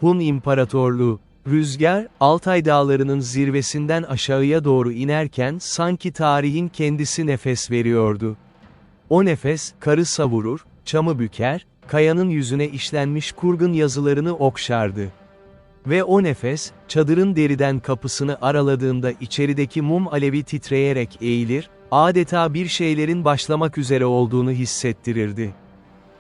Hun İmparatorluğu. Rüzgar, Altay Dağları'nın zirvesinden aşağıya doğru inerken sanki tarihin kendisi nefes veriyordu. O nefes, karı savurur, çamı büker, kayanın yüzüne işlenmiş kurgun yazılarını okşardı. Ve o nefes, çadırın deriden kapısını araladığında içerideki mum alevi titreyerek eğilir, adeta bir şeylerin başlamak üzere olduğunu hissettirirdi.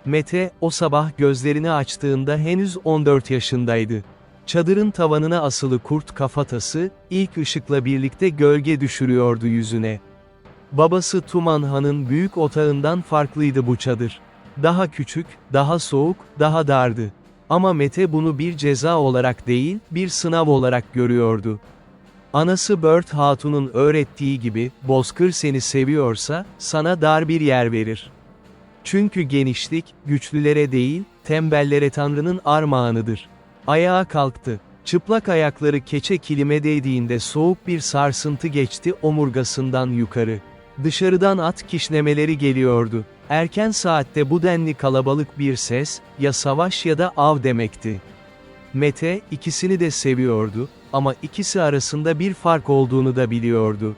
Mete, o sabah gözlerini açtığında henüz 14 yaşındaydı. Çadırın tavanına asılı kurt kafatası, ilk ışıkla birlikte gölge düşürüyordu yüzüne. Babası Tuman Han'ın büyük otağından farklıydı bu çadır. Daha küçük, daha soğuk, daha dardı. Ama Mete bunu bir ceza olarak değil, bir sınav olarak görüyordu. Anası Bört Hatun'un öğrettiği gibi, bozkır seni seviyorsa, sana dar bir yer verir. Çünkü genişlik, güçlülere değil, tembellere Tanrı'nın armağanıdır. Ayağa kalktı. Çıplak ayakları keçe kilime değdiğinde soğuk bir sarsıntı geçti omurgasından yukarı. Dışarıdan at kişnemeleri geliyordu. Erken saatte bu denli kalabalık bir ses, ya savaş ya da av demekti. Mete, ikisini de seviyordu, ama ikisi arasında bir fark olduğunu da biliyordu.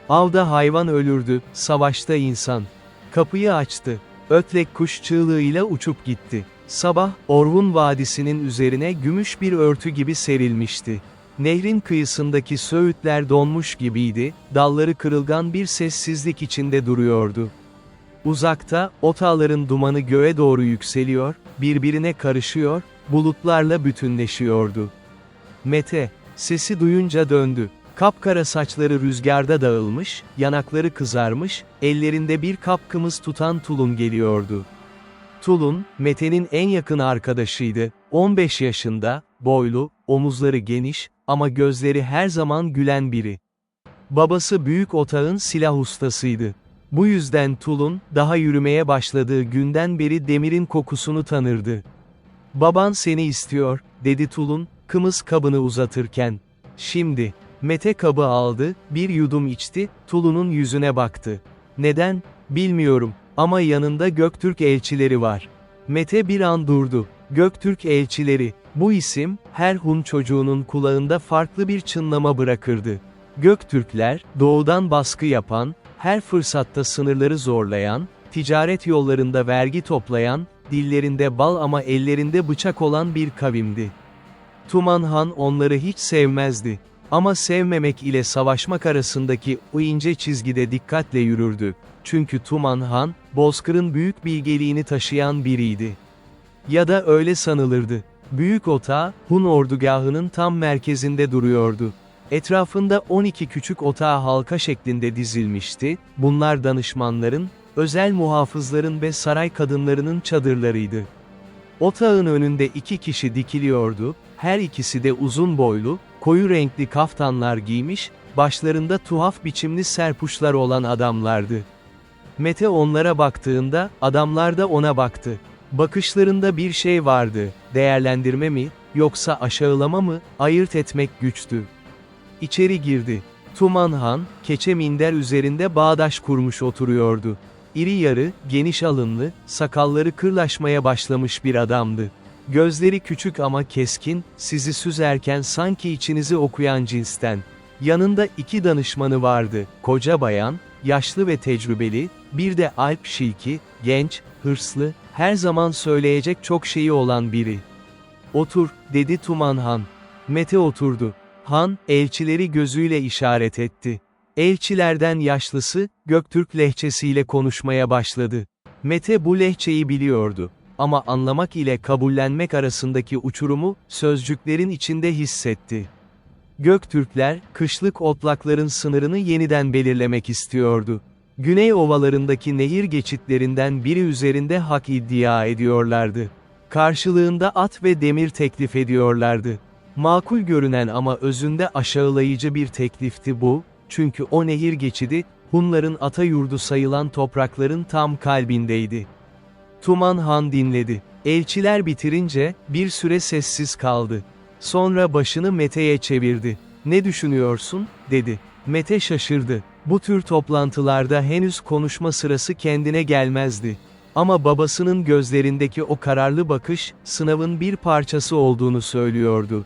Avda hayvan ölürdü, savaşta insan. Kapıyı açtı. Ötlek kuş çığlığıyla uçup gitti. Sabah, Orhun Vadisi'nin üzerine gümüş bir örtü gibi serilmişti. Nehrin kıyısındaki söğütler donmuş gibiydi, dalları kırılgan bir sessizlik içinde duruyordu. Uzakta, otağların dumanı göğe doğru yükseliyor, birbirine karışıyor, bulutlarla bütünleşiyordu. Mete, sesi duyunca döndü. Kapkara saçları rüzgarda dağılmış, yanakları kızarmış, ellerinde bir kap kımız tutan Tulun geliyordu. Tulun, Mete'nin en yakın arkadaşıydı, 15 yaşında, boylu, omuzları geniş, ama gözleri her zaman gülen biri. Babası büyük otağın silah ustasıydı. Bu yüzden Tulun, daha yürümeye başladığı günden beri demirin kokusunu tanırdı. "Baban seni istiyor," dedi Tulun, kımız kabını uzatırken. "Şimdi." Mete kabı aldı, bir yudum içti, Tulun'un yüzüne baktı. "Neden? Bilmiyorum, ama yanında Göktürk elçileri var." Mete bir an durdu. Göktürk elçileri, bu isim, her Hun çocuğunun kulağında farklı bir çınlama bırakırdı. Göktürkler, doğudan baskı yapan, her fırsatta sınırları zorlayan, ticaret yollarında vergi toplayan, dillerinde bal ama ellerinde bıçak olan bir kavimdi. Tuman Han onları hiç sevmezdi. Ama sevmemek ile savaşmak arasındaki o ince çizgide dikkatle yürürdü. Çünkü Tuman Han, bozkırın büyük bilgeliğini taşıyan biriydi. Ya da öyle sanılırdı. Büyük otağı, Hun ordugahının tam merkezinde duruyordu. Etrafında 12 küçük otağı halka şeklinde dizilmişti, bunlar danışmanların, özel muhafızların ve saray kadınlarının çadırlarıydı. Otağın önünde 2 kişi dikiliyordu, her ikisi de uzun boylu, koyu renkli kaftanlar giymiş, başlarında tuhaf biçimli serpuşlar olan adamlardı. Mete onlara baktığında, adamlar da ona baktı. Bakışlarında bir şey vardı, değerlendirme mi, yoksa aşağılama mı, ayırt etmek güçtü. İçeri girdi. Tuman Han, keçe minder üzerinde bağdaş kurmuş oturuyordu. İri yarı, geniş alınlı, sakalları kırlaşmaya başlamış bir adamdı. Gözleri küçük ama keskin, sizi süzerken sanki içinizi okuyan cinsten. Yanında 2 danışmanı vardı, koca bayan, yaşlı ve tecrübeli, bir de Alp Şilki, genç, hırslı, her zaman söyleyecek çok şeyi olan biri. "Otur," dedi Tuman Han. Mete oturdu. Han, elçileri gözüyle işaret etti. Elçilerden yaşlısı, Göktürk lehçesiyle konuşmaya başladı. Mete bu lehçeyi biliyordu. Ama anlamak ile kabullenmek arasındaki uçurumu, sözcüklerin içinde hissetti. Göktürkler, kışlık otlakların sınırını yeniden belirlemek istiyordu. Güney ovalarındaki nehir geçitlerinden biri üzerinde hak iddia ediyorlardı. Karşılığında at ve demir teklif ediyorlardı. Makul görünen ama özünde aşağılayıcı bir teklifti bu, çünkü o nehir geçidi, Hunların ata yurdu sayılan toprakların tam kalbindeydi. Tuman Han dinledi. Elçiler bitirince, bir süre sessiz kaldı. Sonra başını Mete'ye çevirdi. "Ne düşünüyorsun?" dedi. Mete şaşırdı. Bu tür toplantılarda henüz konuşma sırası kendine gelmezdi. Ama babasının gözlerindeki o kararlı bakış, sınavın bir parçası olduğunu söylüyordu.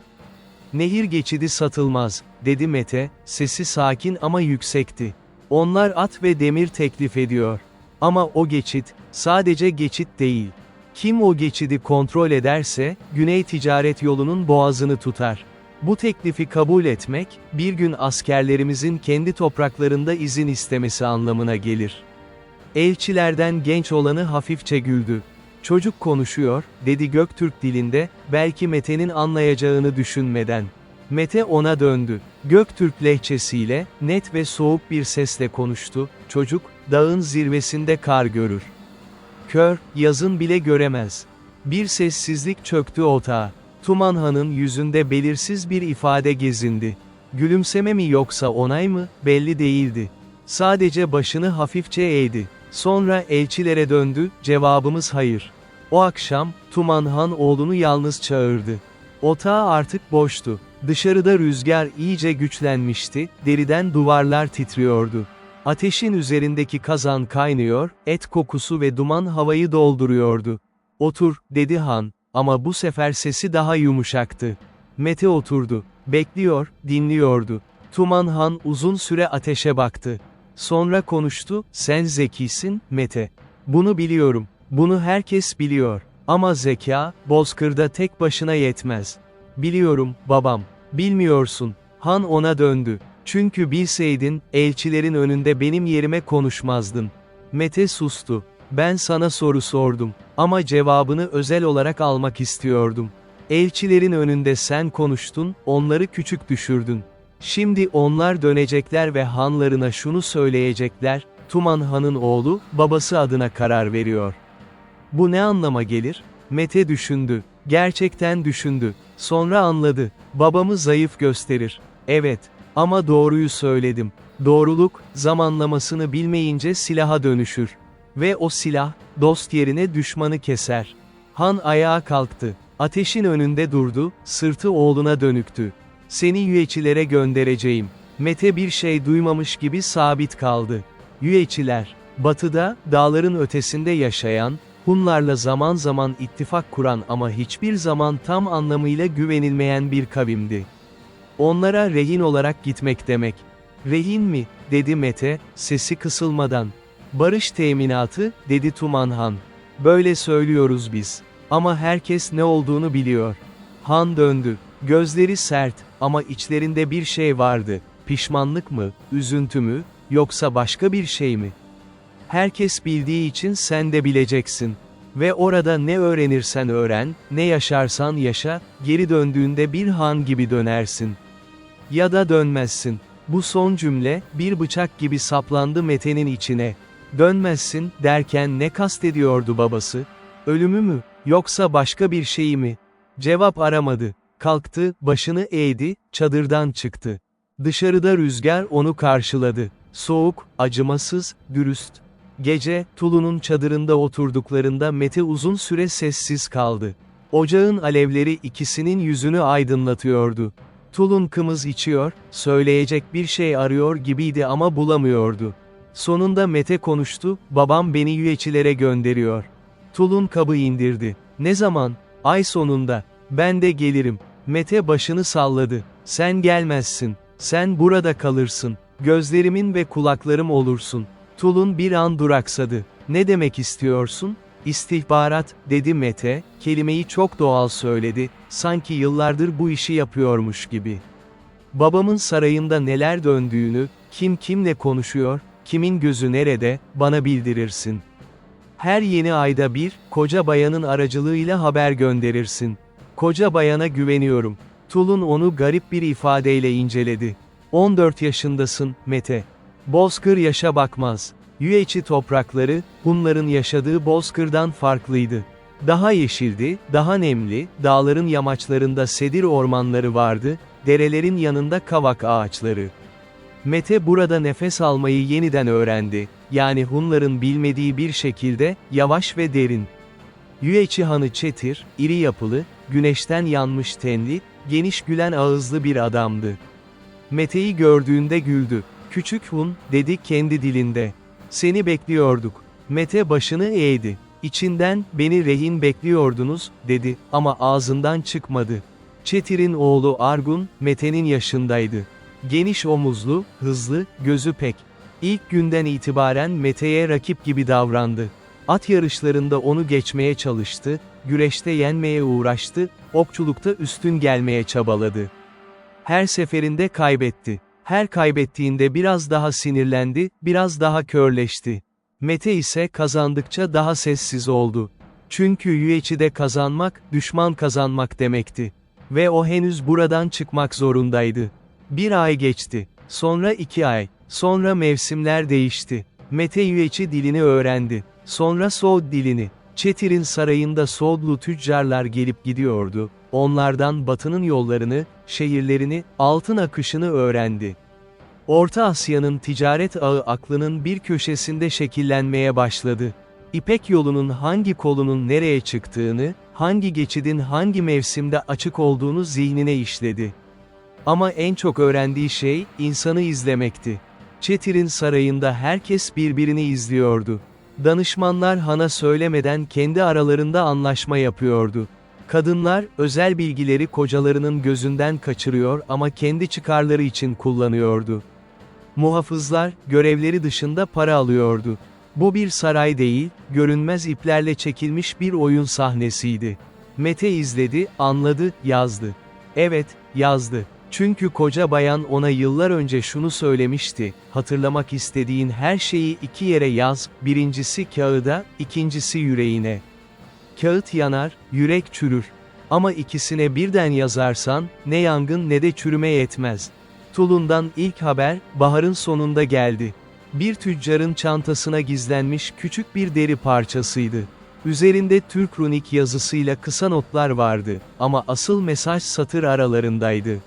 Nehir geçidi satılmaz, dedi Mete, sesi sakin ama yüksekti. Onlar at ve demir teklif ediyor. Ama o geçit, sadece geçit değil. Kim o geçidi kontrol ederse, Güney Ticaret Yolu'nun boğazını tutar. Bu teklifi kabul etmek, bir gün askerlerimizin kendi topraklarında izin istemesi anlamına gelir. Elçilerden genç olanı hafifçe güldü. Çocuk konuşuyor, dedi Göktürk dilinde, belki Mete'nin anlayacağını düşünmeden. Mete ona döndü. Göktürk lehçesiyle, net ve soğuk bir sesle konuştu, çocuk, dağın zirvesinde kar görür. Kör, yazın bile göremez. Bir sessizlik çöktü otağa. Tuman Han'ın yüzünde belirsiz bir ifade gezindi. Gülümseme mi yoksa onay mı, belli değildi. Sadece başını hafifçe eğdi. Sonra elçilere döndü, cevabımız hayır. O akşam, Tuman Han oğlunu yalnız çağırdı. Otağı artık boştu. Dışarıda rüzgar iyice güçlenmişti, deriden duvarlar titriyordu. Ateşin üzerindeki kazan kaynıyor, et kokusu ve duman havayı dolduruyordu. Otur, dedi Han, ama bu sefer sesi daha yumuşaktı. Mete oturdu. Bekliyor, dinliyordu. Tuman Han uzun süre ateşe baktı. Sonra konuştu, sen zekisin, Mete. Bunu biliyorum. Bunu herkes biliyor. Ama zeka, bozkırda tek başına yetmez. Biliyorum, babam. Bilmiyorsun. Han ona döndü. Çünkü bilseydin, elçilerin önünde benim yerime konuşmazdın. Mete sustu. Ben sana soru sordum. Ama cevabını özel olarak almak istiyordum. Elçilerin önünde sen konuştun, onları küçük düşürdün. Şimdi onlar dönecekler ve hanlarına şunu söyleyecekler, Tuman Han'ın oğlu, babası adına karar veriyor. Bu ne anlama gelir? Mete düşündü. Gerçekten düşündü. Sonra anladı. Babamı zayıf gösterir. Evet. Ama doğruyu söyledim. Doğruluk, zamanlamasını bilmeyince silaha dönüşür. Ve o silah, dost yerine düşmanı keser. Han ayağa kalktı. Ateşin önünde durdu, sırtı oğluna dönüktü. Seni yüeçilere göndereceğim. Mete bir şey duymamış gibi sabit kaldı. Yüeçiler, batıda, dağların ötesinde yaşayan, Hunlarla zaman zaman ittifak kuran ama hiçbir zaman tam anlamıyla güvenilmeyen bir kavimdi. Onlara rehin olarak gitmek demek. Rehin mi, dedi Mete, sesi kısılmadan. Barış teminatı, dedi Tuman Han. Böyle söylüyoruz biz. Ama herkes ne olduğunu biliyor. Han döndü. Gözleri sert, ama içlerinde bir şey vardı. Pişmanlık mı, üzüntü mü, yoksa başka bir şey mi? Herkes bildiği için sen de bileceksin. Ve orada ne öğrenirsen öğren, ne yaşarsan yaşa, geri döndüğünde bir han gibi dönersin. Ya da dönmezsin. Bu son cümle, bir bıçak gibi saplandı Mete'nin içine. Dönmezsin, derken ne kastediyordu babası? Ölümü mü, yoksa başka bir şey mi? Cevap aramadı. Kalktı, başını eğdi, çadırdan çıktı. Dışarıda rüzgar onu karşıladı. Soğuk, acımasız, dürüst. Gece, Tulu'nun çadırında oturduklarında Mete uzun süre sessiz kaldı. Ocağın alevleri ikisinin yüzünü aydınlatıyordu. Tulun kımız içiyor, söyleyecek bir şey arıyor gibiydi ama bulamıyordu. Sonunda Mete konuştu, babam beni yüeçilere gönderiyor. Tulun kabı indirdi. Ne zaman? Ay sonunda. Ben de gelirim. Mete başını salladı. Sen gelmezsin. Sen burada kalırsın. Gözlerimin ve kulaklarım olursun. Tulun bir an duraksadı. Ne demek istiyorsun? İstihbarat, dedi Mete, kelimeyi çok doğal söyledi, sanki yıllardır bu işi yapıyormuş gibi. Babamın sarayında neler döndüğünü, kim kimle konuşuyor, kimin gözü nerede, bana bildirirsin. Her yeni ayda bir, koca bayanın aracılığıyla haber gönderirsin. Koca bayana güveniyorum. Tulun onu garip bir ifadeyle inceledi. 14 yaşındasın, Mete. Bozkır yaşa bakmaz. Yüeçi toprakları, Hunların yaşadığı Bozkır'dan farklıydı. Daha yeşildi, daha nemli, dağların yamaçlarında sedir ormanları vardı, derelerin yanında kavak ağaçları. Mete burada nefes almayı yeniden öğrendi, yani Hunların bilmediği bir şekilde, yavaş ve derin. Yüeçi Hanı çetir, iri yapılı, güneşten yanmış tenli, geniş gülen ağızlı bir adamdı. Mete'yi gördüğünde güldü. Küçük Hun, dedi kendi dilinde. Seni bekliyorduk. Mete başını eğdi. İçinden, beni rehin bekliyordunuz, dedi, ama ağzından çıkmadı. Çetir'in oğlu Argun, Mete'nin yaşındaydı. Geniş omuzlu, hızlı, gözü pek. İlk günden itibaren Mete'ye rakip gibi davrandı. At yarışlarında onu geçmeye çalıştı, güreşte yenmeye uğraştı, okçulukta üstün gelmeye çabaladı. Her seferinde kaybetti. Her kaybettiğinde biraz daha sinirlendi, biraz daha körleşti. Mete ise kazandıkça daha sessiz oldu. Çünkü Yuechi'de kazanmak, düşman kazanmak demekti. Ve o henüz buradan çıkmak zorundaydı. 1 ay geçti. Sonra 2 ay. Sonra mevsimler değişti. Mete Yuechi dilini öğrendi. Sonra Soğud dilini. Çetir'in sarayında Soğudlu tüccarlar gelip gidiyordu. Onlardan batının yollarını, şehirlerini, altın akışını öğrendi. Orta Asya'nın ticaret ağı aklının bir köşesinde şekillenmeye başladı. İpek yolunun hangi kolunun nereye çıktığını, hangi geçidin hangi mevsimde açık olduğunu zihnine işledi. Ama en çok öğrendiği şey, insanı izlemekti. Çetir'in sarayında herkes birbirini izliyordu. Danışmanlar hana söylemeden kendi aralarında anlaşma yapıyordu. Kadınlar, özel bilgileri kocalarının gözünden kaçırıyor ama kendi çıkarları için kullanıyordu. Muhafızlar, görevleri dışında para alıyordu. Bu bir saray değil, görünmez iplerle çekilmiş bir oyun sahnesiydi. Mete izledi, anladı, yazdı. Evet, yazdı. Çünkü koca bayan ona yıllar önce şunu söylemişti, hatırlamak istediğin her şeyi 2 yere yaz, birincisi kağıda, ikincisi yüreğine. Kağıt yanar, yürek çürür. Ama ikisine birden yazarsan, ne yangın ne de çürüme yetmez. Tulun'dan ilk haber, baharın sonunda geldi. Bir tüccarın çantasına gizlenmiş küçük bir deri parçasıydı. Üzerinde Türk runik yazısıyla kısa notlar vardı, ama asıl mesaj satır aralarındaydı.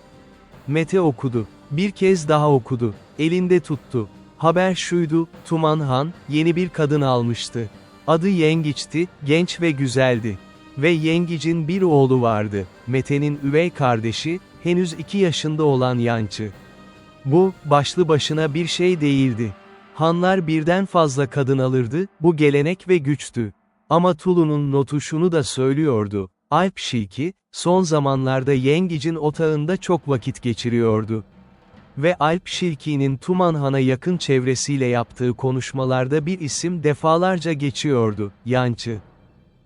Mete okudu. Bir kez daha okudu. Elinde tuttu. Haber şuydu, Tuman Han, yeni bir kadın almıştı. Adı Yengiç'ti, genç ve güzeldi. Ve Yengic'in bir oğlu vardı, Mete'nin üvey kardeşi, henüz 2 yaşında olan Yançı. Bu, başlı başına bir şey değildi. Hanlar birden fazla kadın alırdı, bu gelenek ve güçtü. Ama Tulu'nun notu şunu da söylüyordu, Alp Şilki, son zamanlarda Yengic'in otağında çok vakit geçiriyordu. Ve Alp Şilki'nin Tuman Han'a yakın çevresiyle yaptığı konuşmalarda bir isim defalarca geçiyordu, Yançı.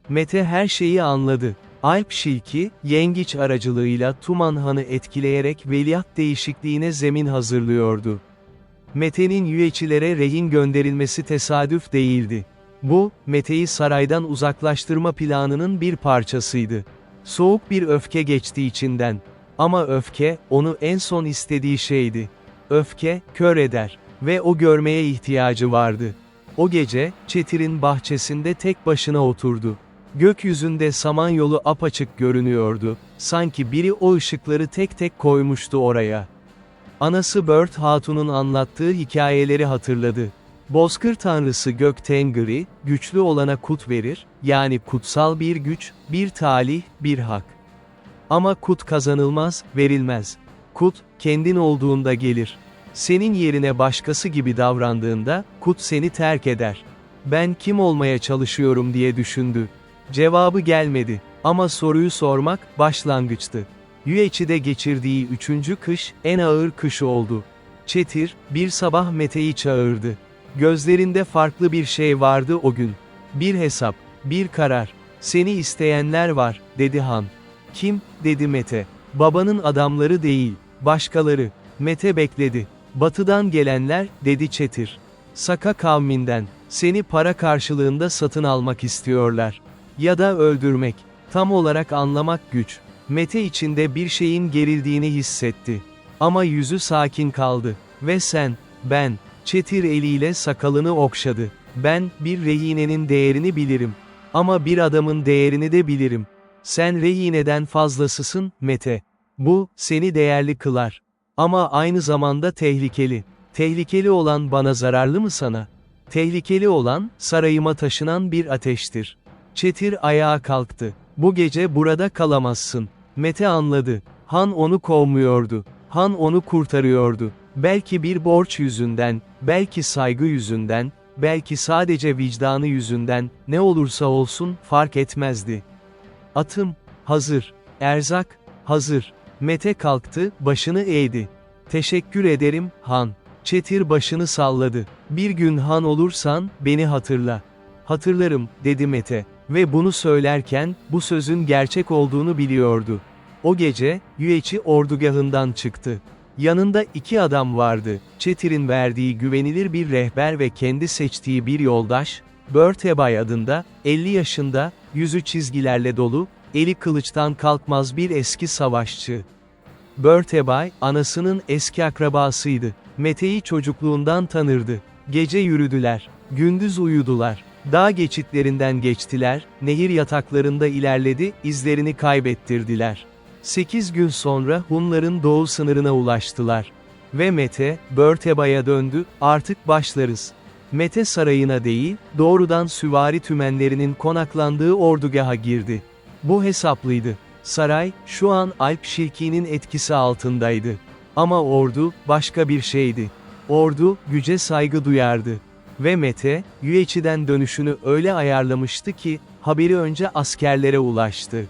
Mete her şeyi anladı. Alp Şilki, Yengiç aracılığıyla Tuman Han'ı etkileyerek veliaht değişikliğine zemin hazırlıyordu. Mete'nin Yueçilere rehin gönderilmesi tesadüf değildi. Bu, Mete'yi saraydan uzaklaştırma planının bir parçasıydı. Soğuk bir öfke geçti içinden. Ama öfke, onu en son istediği şeydi. Öfke, kör eder. Ve o görmeye ihtiyacı vardı. O gece, Çetir'in bahçesinde tek başına oturdu. Gökyüzünde Samanyolu apaçık görünüyordu, sanki biri o ışıkları tek tek koymuştu oraya. Anası Bird Hatun'un anlattığı hikayeleri hatırladı. Bozkır tanrısı Gök Tengri, güçlü olana kut verir, yani kutsal bir güç, bir talih, bir hak. Ama kut kazanılmaz, verilmez. Kut, kendin olduğunda gelir. Senin yerine başkası gibi davrandığında, kut seni terk eder. Ben kim olmaya çalışıyorum diye düşündü. Cevabı gelmedi. Ama soruyu sormak, başlangıçtı. Yueçi'de geçirdiği 3. kış, en ağır kışı oldu. Çetir, bir sabah Mete'yi çağırdı. Gözlerinde farklı bir şey vardı o gün. Bir hesap, bir karar. Seni isteyenler var, dedi Han. Kim, dedi Mete. Babanın adamları değil, başkaları. Mete bekledi. Batıdan gelenler, dedi Çetir. Saka kavminden, seni para karşılığında satın almak istiyorlar. Ya da öldürmek. Tam olarak anlamak güç. Mete içinde bir şeyin gerildiğini hissetti. Ama yüzü sakin kaldı. Ve sen, ben, Çetir eliyle sakalını okşadı. Ben, bir rehinenin değerini bilirim. Ama bir adamın değerini de bilirim. Sen rehineden fazlasısın, Mete. Bu, seni değerli kılar. Ama aynı zamanda tehlikeli. Tehlikeli olan bana zararlı mı sana? Tehlikeli olan, sarayıma taşınan bir ateştir. Çetir ayağa kalktı. Bu gece burada kalamazsın. Mete anladı. Han onu kovmuyordu. Han onu kurtarıyordu. Belki bir borç yüzünden, belki saygı yüzünden, belki sadece vicdanı yüzünden, ne olursa olsun, fark etmezdi. Atım, hazır. Erzak, hazır. Mete kalktı, başını eğdi. Teşekkür ederim, Han. Çetir başını salladı. Bir gün Han olursan, beni hatırla. Hatırlarım, dedi Mete. Ve bunu söylerken, bu sözün gerçek olduğunu biliyordu. O gece, Yüeçi ordugahından çıktı. Yanında 2 adam vardı, Çetir'in verdiği güvenilir bir rehber ve kendi seçtiği bir yoldaş, Börtebay adında, 50 yaşında, yüzü çizgilerle dolu, eli kılıçtan kalkmaz bir eski savaşçı. Börtebay, anasının eski akrabasıydı. Mete'yi çocukluğundan tanırdı. Gece yürüdüler, gündüz uyudular. Dağ geçitlerinden geçtiler, nehir yataklarında ilerledi, izlerini kaybettirdiler. 8 gün sonra Hunların doğu sınırına ulaştılar. Ve Mete, Börtebay'a döndü, artık başlarız. Mete sarayına değil, doğrudan süvari tümenlerinin konaklandığı ordugaha girdi. Bu hesaplıydı. Saray, şu an Alp Şilki'nin etkisi altındaydı. Ama ordu, başka bir şeydi. Ordu, güce saygı duyardı. Ve Mete, Yüeçi'den dönüşünü öyle ayarlamıştı ki, haberi önce askerlere ulaştı.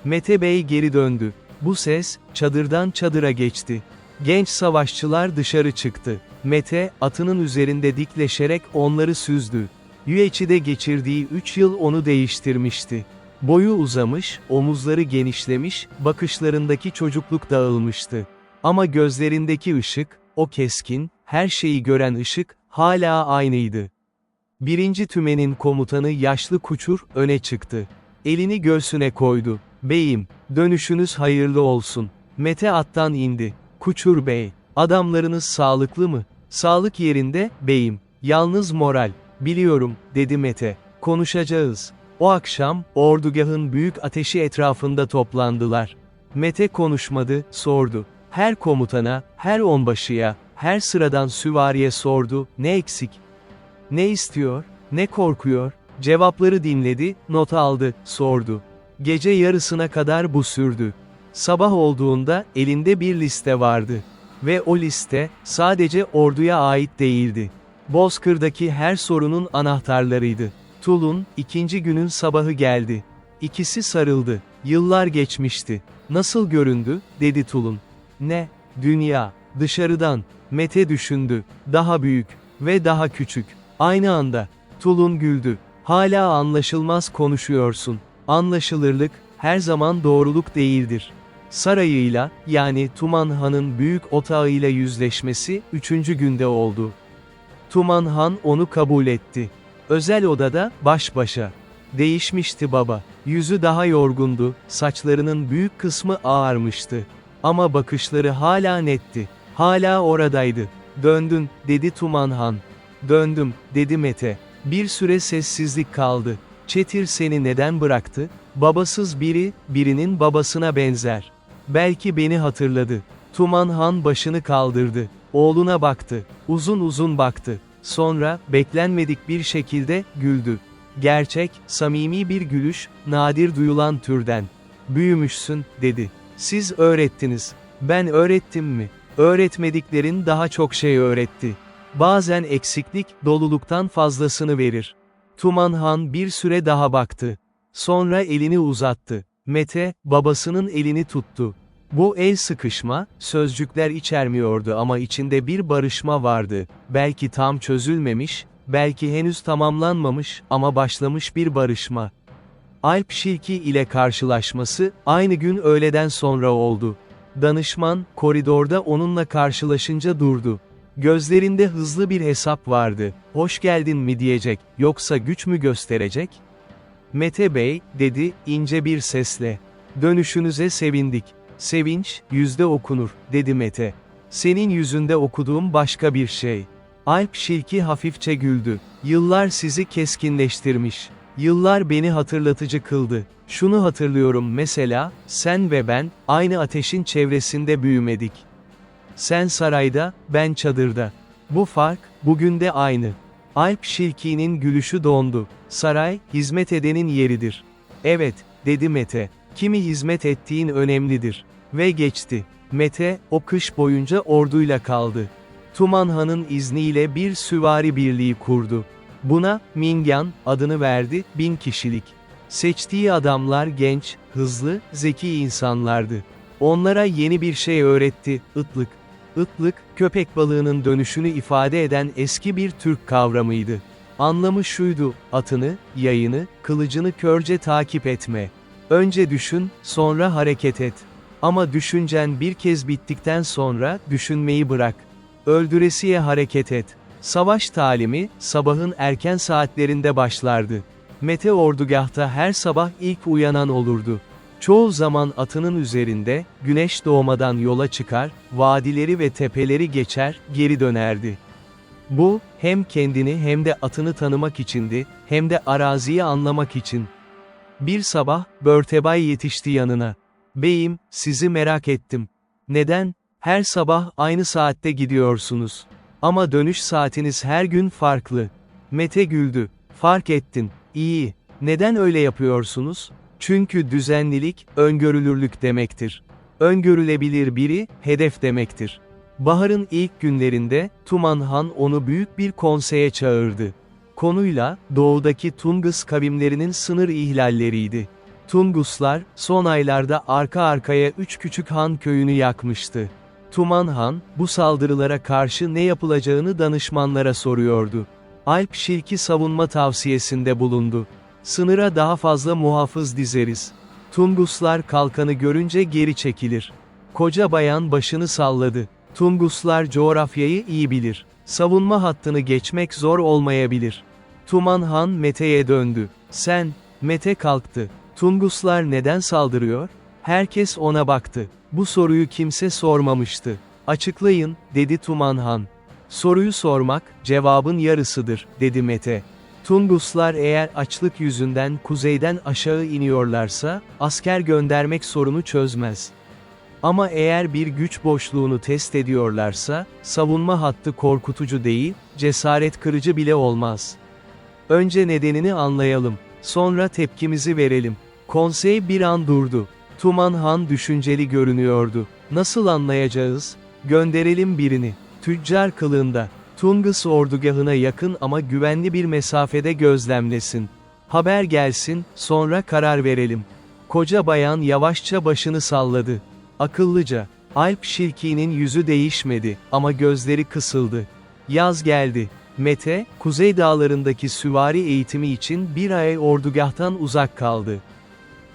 Mete Bey geri döndü. Bu ses, çadırdan çadıra geçti. Genç savaşçılar dışarı çıktı. Mete, atının üzerinde dikleşerek onları süzdü. Yüeçi'de geçirdiği 3 yıl onu değiştirmişti. Boyu uzamış, omuzları genişlemiş, bakışlarındaki çocukluk dağılmıştı. Ama gözlerindeki ışık, o keskin, her şeyi gören ışık, hala aynıydı. 1. Tümen'in komutanı yaşlı Kuçur, öne çıktı. Elini göğsüne koydu. "Beyim, dönüşünüz hayırlı olsun." Mete attan indi. "Kuçur Bey, adamlarınız sağlıklı mı?" "Sağlık yerinde, beyim. Yalnız moral." "Biliyorum," dedi Mete. "Konuşacağız." O akşam, ordugahın büyük ateşi etrafında toplandılar. Mete konuşmadı, sordu. Her komutana, her onbaşıya, her sıradan süvariye sordu, ne eksik? Ne istiyor? Ne korkuyor? Cevapları dinledi, not aldı, sordu. Gece yarısına kadar bu sürdü. Sabah olduğunda, elinde bir liste vardı. Ve o liste, sadece orduya ait değildi. Bozkır'daki her sorunun anahtarlarıydı. Tulun, 2. günün sabahı geldi. İkisi sarıldı. Yıllar geçmişti. "Nasıl göründü?" dedi Tulun. "Ne? Dünya. Dışarıdan." Mete düşündü. "Daha büyük. Ve daha küçük. Aynı anda." Tulun güldü. "Hala anlaşılmaz konuşuyorsun. Anlaşılırlık, her zaman doğruluk değildir." Sarayıyla, yani Tuman Han'ın büyük otağıyla yüzleşmesi, 3. günde oldu. Tuman Han onu kabul etti. Özel odada, baş başa. Değişmişti baba. Yüzü daha yorgundu, saçlarının büyük kısmı ağarmıştı. Ama bakışları hala netti. Hala oradaydı. "Döndün," dedi Tuman Han. "Döndüm," dedi Mete. Bir süre sessizlik kaldı. "Çetir seni neden bıraktı?" "Babasız biri, birinin babasına benzer. Belki beni hatırladı." Tuman Han başını kaldırdı. Oğluna baktı. Uzun uzun baktı. Sonra, beklenmedik bir şekilde, güldü. Gerçek, samimi bir gülüş, nadir duyulan türden. "Büyümüşsün," dedi. "Siz öğrettiniz. Ben öğrettim mi?" "Öğretmediklerin daha çok şey öğretti. Bazen eksiklik, doluluktan fazlasını verir." Tuman Han bir süre daha baktı. Sonra elini uzattı. Mete, babasının elini tuttu. Bu el sıkışma, sözcükler içermiyordu ama içinde bir barışma vardı. Belki tam çözülmemiş, belki henüz tamamlanmamış ama başlamış bir barışma. Alp Şilki ile karşılaşması, aynı gün öğleden sonra oldu. Danışman, koridorda onunla karşılaşınca durdu. Gözlerinde hızlı bir hesap vardı. "Hoş geldin mi diyecek, yoksa güç mü gösterecek?" "Mete Bey," dedi, ince bir sesle. "Dönüşünüze sevindik." "Sevinç, yüzde okunur," dedi Mete. "Senin yüzünde okuduğum başka bir şey." Alp Şilki hafifçe güldü. "Yıllar sizi keskinleştirmiş. Yıllar beni hatırlatıcı kıldı. Şunu hatırlıyorum mesela, sen ve ben, aynı ateşin çevresinde büyümedik. Sen sarayda, ben çadırda. Bu fark, bugün de aynı." Alp Şilki'nin gülüşü dondu. "Saray, hizmet edenin yeridir." "Evet," dedi Mete. "Kimi hizmet ettiğin önemlidir." Ve geçti. Mete, o kış boyunca orduyla kaldı. Tuman Han'ın izniyle bir süvari birliği kurdu. Buna, Mingyan, adını verdi, 1000 kişilik. Seçtiği adamlar genç, hızlı, zeki insanlardı. Onlara yeni bir şey öğretti, ıtlık. Itlık, köpek balığının dönüşünü ifade eden eski bir Türk kavramıydı. Anlamı şuydu, atını, yayını, kılıcını körce takip etme. Önce düşün, sonra hareket et. Ama düşüncen bir kez bittikten sonra, düşünmeyi bırak. Öldüresiye hareket et. Savaş talimi, sabahın erken saatlerinde başlardı. Mete ordugahta her sabah ilk uyanan olurdu. Çoğu zaman atının üzerinde, güneş doğmadan yola çıkar, vadileri ve tepeleri geçer, geri dönerdi. Bu, hem kendini hem de atını tanımak içindi, hem de araziyi anlamak için. Bir sabah, Börtebay yetişti yanına. "Beyim, sizi merak ettim. Neden? Her sabah aynı saatte gidiyorsunuz. Ama dönüş saatiniz her gün farklı." Mete güldü. "Fark ettin. İyi. Neden öyle yapıyorsunuz? Çünkü düzenlilik, öngörülürlük demektir. Öngörülebilir biri, hedef demektir." Baharın ilk günlerinde, Tuman Han onu büyük bir konseye çağırdı. Konuyla, doğudaki Tungus kavimlerinin sınır ihlalleriydi. Tunguslar, son aylarda arka arkaya 3 küçük han köyünü yakmıştı. Tuman Han, bu saldırılara karşı ne yapılacağını danışmanlara soruyordu. Alp Şilki savunma tavsiyesinde bulundu. "Sınıra daha fazla muhafız dizeriz. Tunguslar kalkanı görünce geri çekilir." Koca bayan başını salladı. "Tunguslar coğrafyayı iyi bilir. Savunma hattını geçmek zor olmayabilir." Tuman Han Mete'ye döndü. "Sen." Mete kalktı. "Tunguslar neden saldırıyor?" Herkes ona baktı. Bu soruyu kimse sormamıştı. "Açıklayın," dedi Tuman Han. "Soruyu sormak, cevabın yarısıdır," dedi Mete. "Tunguslar eğer açlık yüzünden kuzeyden aşağı iniyorlarsa, asker göndermek sorunu çözmez. Ama eğer bir güç boşluğunu test ediyorlarsa, savunma hattı korkutucu değil, cesaret kırıcı bile olmaz. Önce nedenini anlayalım, sonra tepkimizi verelim." Konsey bir an durdu. Tuman Han düşünceli görünüyordu. "Nasıl anlayacağız? Gönderelim birini. Tüccar kılığında. Tungus ordugahına yakın ama güvenli bir mesafede gözlemlesin. Haber gelsin, sonra karar verelim." Koca bayan yavaşça başını salladı. Akıllıca. Alp Şilki'nin yüzü değişmedi, ama gözleri kısıldı. Yaz geldi. Mete, Kuzey Dağları'ndaki süvari eğitimi için bir ay ordugahtan uzak kaldı.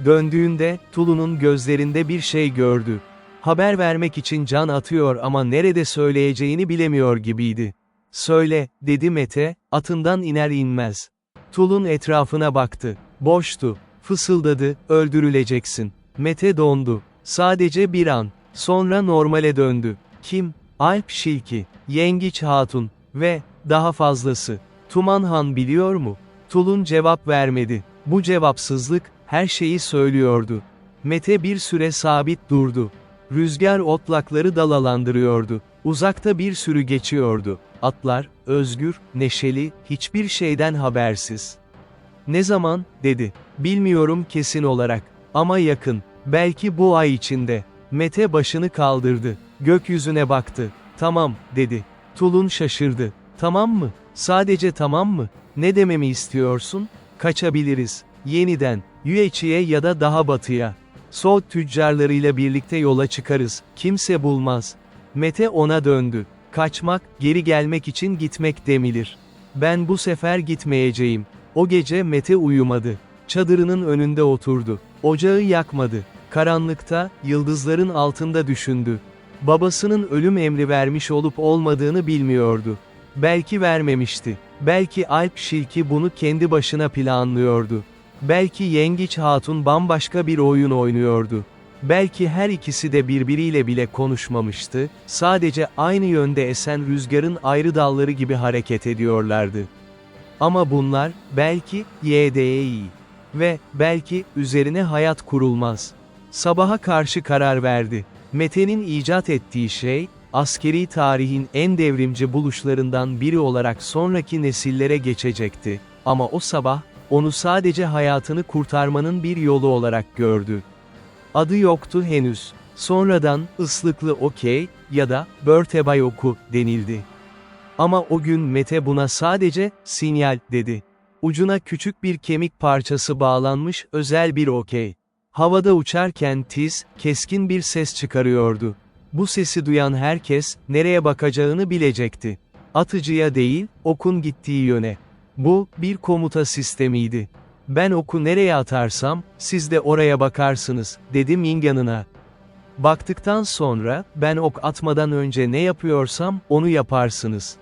Döndüğünde, Tulu'nun gözlerinde bir şey gördü. Haber vermek için can atıyor ama nerede söyleyeceğini bilemiyor gibiydi. "Söyle," dedi Mete, atından iner inmez. Tulun etrafına baktı. Boştu. Fısıldadı, "Öldürüleceksin." Mete dondu. Sadece bir an. Sonra normale döndü. "Kim?" "Alp Şilki, Yengiç Hatun ve daha fazlası. Tuman Han biliyor mu?" Tulun cevap vermedi. Bu cevapsızlık, her şeyi söylüyordu. Mete bir süre sabit durdu. Rüzgar otlakları dalalandırıyordu. Uzakta bir sürü geçiyordu. Atlar, özgür, neşeli, hiçbir şeyden habersiz. "Ne zaman?" dedi. "Bilmiyorum kesin olarak. Ama yakın. Belki bu ay içinde." Mete başını kaldırdı. Gökyüzüne baktı. "Tamam," dedi. Tulun şaşırdı. "Tamam mı? Sadece tamam mı? Ne dememi istiyorsun?" "Kaçabiliriz. Yeniden. Yueçi'ye ya da daha batıya. Soğut tüccarlarıyla birlikte yola çıkarız. Kimse bulmaz." Mete ona döndü. "Kaçmak, geri gelmek için gitmek demilir. Ben bu sefer gitmeyeceğim." O gece Mete uyumadı. Çadırının önünde oturdu. Ocağı yakmadı. Karanlıkta, yıldızların altında düşündü. Babasının ölüm emri vermiş olup olmadığını bilmiyordu. Belki vermemişti. Belki Alp Şilki bunu kendi başına planlıyordu. Belki Yengiç Hatun bambaşka bir oyun oynuyordu. Belki her ikisi de birbiriyle bile konuşmamıştı, sadece aynı yönde esen rüzgarın ayrı dalları gibi hareket ediyorlardı. Ama bunlar, belki, YDE'yi ve, belki, üzerine hayat kurulmaz. Sabaha karşı karar verdi. Mete'nin icat ettiği şey, askeri tarihin en devrimci buluşlarından biri olarak sonraki nesillere geçecekti. Ama o sabah, onu sadece hayatını kurtarmanın bir yolu olarak gördü. Adı yoktu henüz. Sonradan, ıslıklı okey ya da Börtebay oku denildi. Ama o gün Mete buna sadece sinyal dedi. Ucuna küçük bir kemik parçası bağlanmış özel bir okey. Havada uçarken tiz, keskin bir ses çıkarıyordu. Bu sesi duyan herkes, nereye bakacağını bilecekti. Atıcıya değil, okun gittiği yöne. Bu, bir komuta sistemiydi. Ben oku nereye atarsam, siz de oraya bakarsınız, dedi Mingan'ına. Baktıktan sonra, ben ok atmadan önce ne yapıyorsam, onu yaparsınız.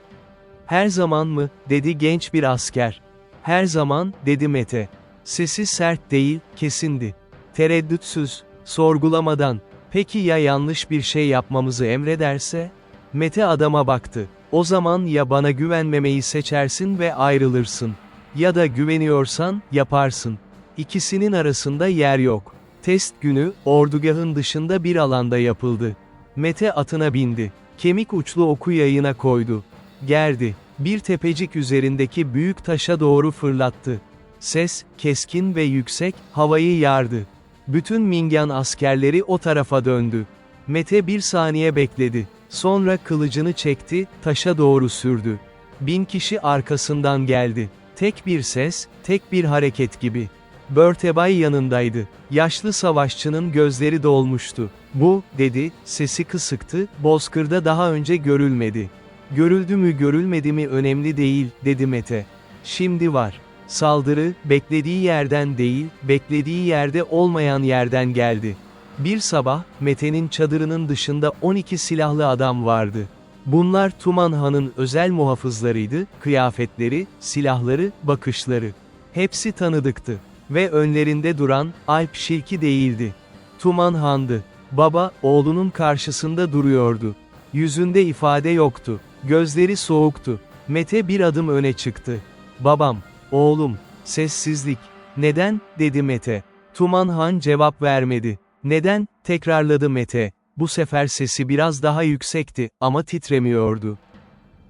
Her zaman mı, dedi genç bir asker. Her zaman, dedi Mete. Sesi sert değil, kesindi. Tereddütsüz, sorgulamadan, peki ya yanlış bir şey yapmamızı emrederse? Mete adama baktı. O zaman ya bana güvenmemeyi seçersin ve ayrılırsın. Ya da güveniyorsan, yaparsın. İkisinin arasında yer yok. Test günü, ordugahın dışında bir alanda yapıldı. Mete atına bindi. Kemik uçlu oku yayına koydu. Gerdi. Bir tepecik üzerindeki büyük taşa doğru fırlattı. Ses, keskin ve yüksek, havayı yardı. Bütün Mingan askerleri o tarafa döndü. Mete bir saniye bekledi. Sonra kılıcını çekti, taşa doğru sürdü. 1000 kişi arkasından geldi. Tek bir ses, tek bir hareket gibi. Börtebay yanındaydı. Yaşlı savaşçının gözleri dolmuştu. Bu, dedi, sesi kısıktı, bozkırda daha önce görülmedi. Görüldü mü görülmedi mi önemli değil, dedi Mete. Şimdi var. Saldırı, beklediği yerden değil, beklediği yerde olmayan yerden geldi. Bir sabah, Mete'nin çadırının dışında 12 silahlı adam vardı. Bunlar Tuman Han'ın özel muhafızlarıydı, kıyafetleri, silahları, bakışları. Hepsi tanıdıktı. Ve önlerinde duran, Alp Şilki değildi. Tuman Han'dı. Baba, oğlunun karşısında duruyordu. Yüzünde ifade yoktu. Gözleri soğuktu. Mete bir adım öne çıktı. Babam, oğlum, sessizlik. Neden, dedi Mete. Tuman Han cevap vermedi. Neden, tekrarladı Mete. Bu sefer sesi biraz daha yüksekti, ama titremiyordu.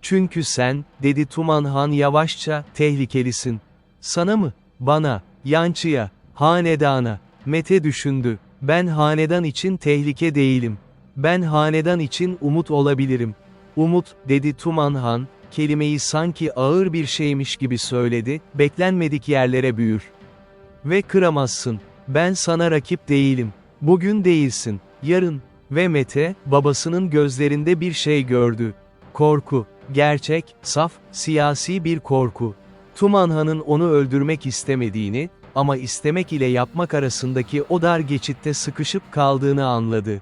Çünkü sen, dedi Tuman Han yavaşça, tehlikelisin. Sana mı? Bana, Yançı'ya, hanedana. Mete düşündü. Ben hanedan için tehlike değilim. Ben hanedan için umut olabilirim. Umut, dedi Tuman Han, kelimeyi sanki ağır bir şeymiş gibi söyledi, beklenmedik yerlere büyür. Ve kıramazsın. Ben sana rakip değilim. Bugün değilsin, yarın. Ve Mete, babasının gözlerinde bir şey gördü. Korku, gerçek, saf, siyasi bir korku. Tuman Han'ın onu öldürmek istemediğini, ama istemek ile yapmak arasındaki o dar geçitte sıkışıp kaldığını anladı.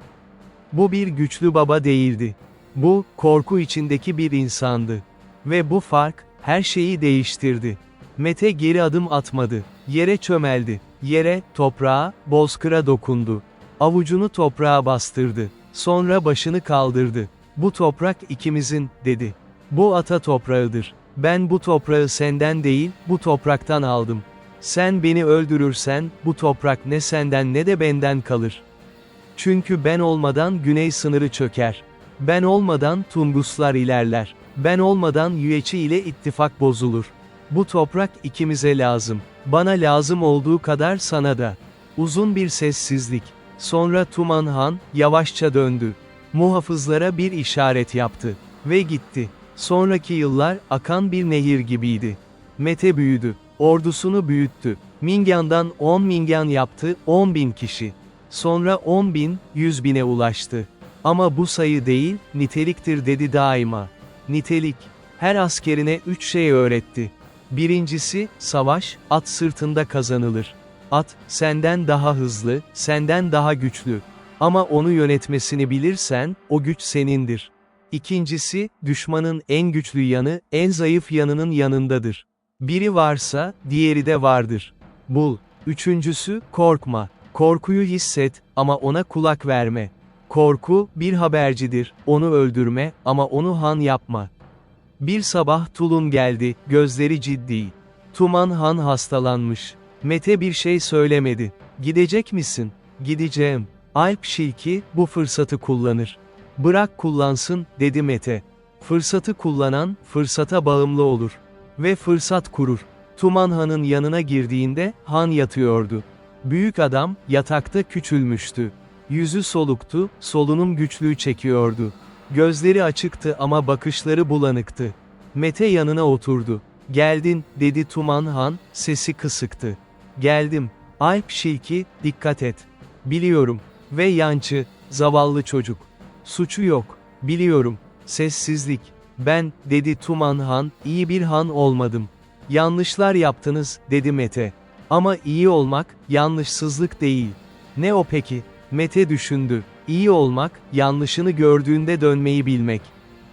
Bu bir güçlü baba değildi. Bu, korku içindeki bir insandı. Ve bu fark, her şeyi değiştirdi. Mete geri adım atmadı. Yere çömeldi. Yere, toprağa, bozkıra dokundu. Avucunu toprağa bastırdı. Sonra başını kaldırdı. Bu toprak ikimizin, dedi. Bu ata toprağıdır. Ben bu toprağı senden değil, bu topraktan aldım. Sen beni öldürürsen, bu toprak ne senden ne de benden kalır. Çünkü ben olmadan güney sınırı çöker. Ben olmadan Tunguslar ilerler. Ben olmadan Yüeçi ile ittifak bozulur. Bu toprak ikimize lazım. Bana lazım olduğu kadar sana da. Uzun bir sessizlik. Sonra Tuman Han, yavaşça döndü. Muhafızlara bir işaret yaptı. Ve gitti. Sonraki yıllar, akan bir nehir gibiydi. Mete büyüdü. Ordusunu büyüttü. Mingan'dan 10 Mingan yaptı, 10.000 kişi. Sonra 10.000, 100.000'e ulaştı. Ama bu sayı değil, niteliktir dedi daima. Nitelik. Her askerine 3 şey öğretti. Birincisi, savaş, at sırtında kazanılır. At, senden daha hızlı, senden daha güçlü. Ama onu yönetmesini bilirsen, o güç senindir. İkincisi, düşmanın en güçlü yanı, en zayıf yanının yanındadır. Biri varsa, diğeri de vardır. Bul. Üçüncüsü, korkma. Korkuyu hisset, ama ona kulak verme. Korku, bir habercidir, onu öldürme, ama onu han yapma. Bir sabah Tulun geldi, gözleri ciddi. Tuman Han hastalanmış. Mete bir şey söylemedi. Gidecek misin? Gideceğim. Alp Şilki, bu fırsatı kullanır. Bırak kullansın, dedi Mete. Fırsatı kullanan, fırsata bağımlı olur. Ve fırsat kurur. Tuman Han'ın yanına girdiğinde, Han yatıyordu. Büyük adam, yatakta küçülmüştü. Yüzü soluktu, solunum güçlüğü çekiyordu. Gözleri açıktı ama bakışları bulanıktı. Mete yanına oturdu. "Geldin," dedi Tuman Han, sesi kısıktı. "Geldim. Alp Şilki, dikkat et." "Biliyorum." Ve Yançı, zavallı çocuk. "Suçu yok." "Biliyorum." Sessizlik. "Ben," dedi Tuman Han, "iyi bir han olmadım. Yanlışlar yaptınız," dedi Mete. "Ama iyi olmak, yanlışsızlık değil." "Ne o peki?" Mete düşündü. "İyi olmak, yanlışını gördüğünde dönmeyi bilmek."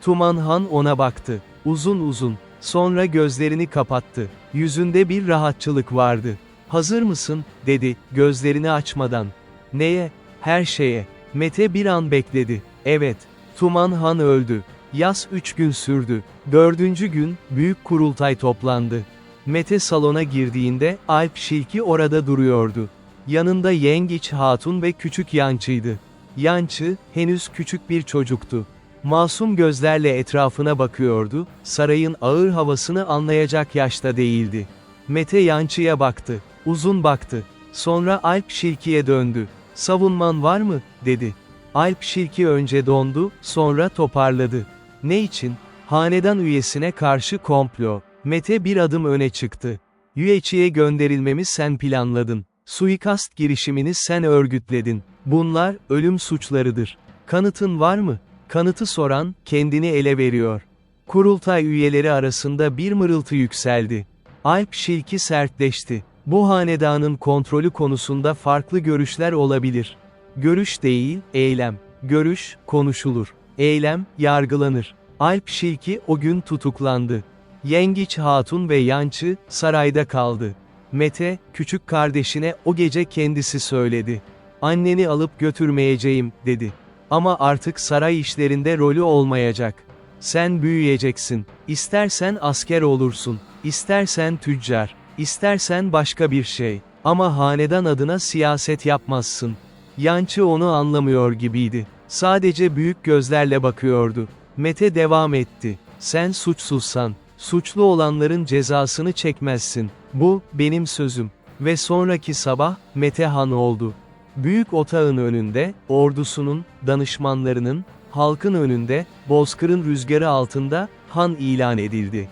Tuman Han ona baktı. Uzun uzun. Sonra gözlerini kapattı. Yüzünde bir rahatçılık vardı. "Hazır mısın?" dedi, gözlerini açmadan. "Neye?" "Her şeye." Mete bir an bekledi. "Evet." Tuman Han öldü. Yas 3 gün sürdü. 4. gün, büyük kurultay toplandı. Mete salona girdiğinde, Alp Şilki orada duruyordu. Yanında Yengiç Hatun ve küçük Yançı'ydı. Yançı, henüz küçük bir çocuktu. Masum gözlerle etrafına bakıyordu, sarayın ağır havasını anlayacak yaşta değildi. Mete Yançı'ya baktı. Uzun baktı. Sonra Alp Şilki'ye döndü. "Savunman var mı?" dedi. Alp Şilki önce dondu, sonra toparladı. "Ne için?" "Hanedan üyesine karşı komplo." Mete bir adım öne çıktı. "Yüeçi'ye gönderilmemi sen planladın. Suikast girişimini sen örgütledin. Bunlar, ölüm suçlarıdır. Kanıtın var mı?" Kanıtı soran, kendini ele veriyor. Kurultay üyeleri arasında bir mırıltı yükseldi. Alp Şilki sertleşti. "Bu hanedanın kontrolü konusunda farklı görüşler olabilir. Görüş değil, eylem. Görüş, konuşulur. Eylem, yargılanır." Alp Şilki o gün tutuklandı. Yengiç Hatun ve Yançı, sarayda kaldı. Mete, küçük kardeşine o gece kendisi söyledi. "Anneni alıp götürmeyeceğim," dedi. "Ama artık saray işlerinde rolü olmayacak. Sen büyüyeceksin. İstersen asker olursun, istersen tüccar, istersen başka bir şey. Ama hanedan adına siyaset yapmazsın." Yançı onu anlamıyor gibiydi. Sadece büyük gözlerle bakıyordu. Mete devam etti. "Sen suçsuzsan, suçlu olanların cezasını çekmezsin. Bu, benim sözüm." Ve sonraki sabah, Mete Han oldu. Büyük otağın önünde, ordusunun, danışmanlarının, halkın önünde, bozkırın rüzgarı altında, han ilan edildi.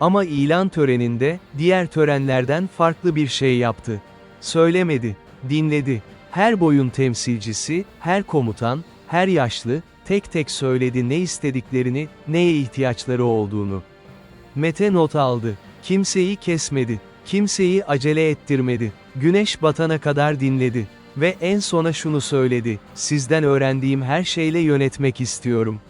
Ama ilan töreninde, diğer törenlerden farklı bir şey yaptı. Söylemedi, dinledi. Her boyun temsilcisi, her komutan, her yaşlı, tek tek söyledi ne istediklerini, neye ihtiyaçları olduğunu. Mete not aldı. Kimseyi kesmedi. Kimseyi acele ettirmedi. Güneş batana kadar dinledi. Ve en sona şunu söyledi: "Sizden öğrendiğim her şeyle yönetmek istiyorum.